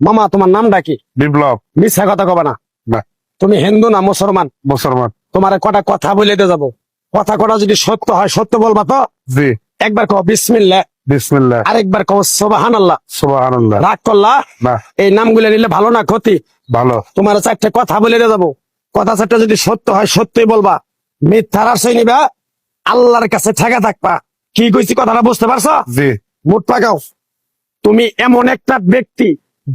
মামা তোমার নামটা কি? বিপ্লব। মিথ্যা কথা কবা না। না। তুমি হিন্দু না মুসলমান? মুসলমান। তোমার কটা কথা বলে দিয়ে যাবো, কথা কটা যদি সত্য হয় সত্য বলবা তো? জি। একবার কও বিসমিল্লাহ, বিসমিল্লাহ, আরেকবার কও সুবহানাল্লাহ। সুবহানাল্লাহ। রাগ করলা? না। এই নামগুলো নিলে ভালো না ক্ষতি? ভালো। তোমার চারটে কথা বলে দিয়ে যাবো, কথা চারটা যদি সত্য হয় সত্যই বলবা, মিথ্যার আশ্রয় নিবা, আল্লাহর কাছে ঠেকা থাকবা। কি কইছি কথাটা বুঝতে পারছো? জি। মুখ পাকাও। তুমি এমন একটা ব্যক্তি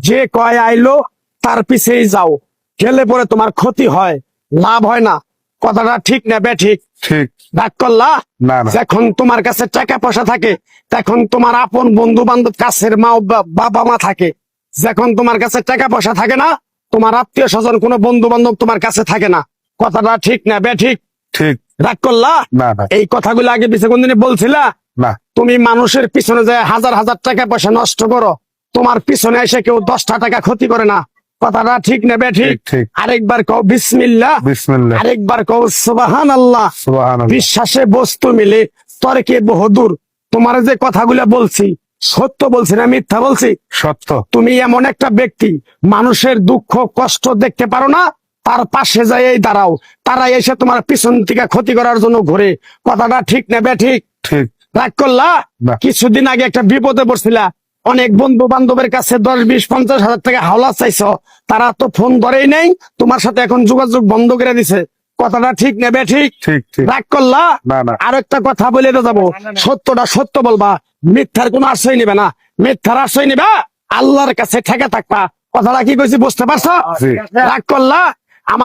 যে কয় আইলো তার পিছেই যাও, গেলে পরে তোমার ক্ষতি হয়, লাভ হয় না। কথাটা ঠিক না বে ঠিক? ঠিক। রাগ করলা? না না। যখন তোমার কাছে টাকা পয়সা থাকে তখন তোমার আপন বন্ধু বান্ধব, কাছের মা বাবা মা থাকে। যখন তোমার কাছে টাকা পয়সা থাকে না, তোমার আত্মীয় স্বজন কোনো বন্ধু বান্ধব তোমার কাছে থাকে না। কথাটা ঠিক না বে ঠিক? ঠিক। রাগ করলা? না না। এই কথাগুলো আগে পিছে কোনদিন বলছিলা? না। তুমি মানুষের পিছনে যায় হাজার হাজার টাকা পয়সা নষ্ট করো, তোমার পিছনে এসে কেউ 10টা টাকা ক্ষতি করে না। কথাটা ঠিক নেবে ঠিক? ঠিক, ঠিক। আরেকবার কও বিসমিল্লাহ, বিসমিল্লাহ, আরেকবার কও সুবহানাল্লাহ। সুবহানাল্লাহ। বিশ্বাসে বস্তু মিলে তর্কে বহুদূর। তোমার যে কথাগুলো বলছি সত্য বলছি না মিথ্যা বলছি? সত্য। তুমি এমন একটা ব্যক্তি, মানুষের দুঃখ কষ্ট দেখতে পারো না, তার পাশে যাই দাঁড়াও, তারা এসে তোমার পিছন থেকে ক্ষতি করার জন্য ঘুরে। কথাটা ঠিক নেবে ঠিক? ঠিক। রাগ করলা? না। কিছুদিন আগে একটা বিপদে পড়ছিলা, অনেক বন্ধু বান্ধবের কাছে 10, 20, 50 হাজার টাকা হাওলা চাইছো, তারা তো ফোন ধরেই নেই, তোমার সাথে এখন যোগাযোগ বন্ধ করে দিছে। কথাটা ঠিক নেবে ঠিক? ঠিক। ঠিক। রাগ করলা? না না। আর একটা কথা বলে যাবো, সত্যটা সত্য বলবা, মিথ্যার কোনো আশ্রয় নিবে না। মিথ্যার আশ্রয় নিবা, আল্লাহর কাছে ঠেকে থাকবা। কথাটা কি কইছি বুঝতে পারছো? জি। রাগ করলা?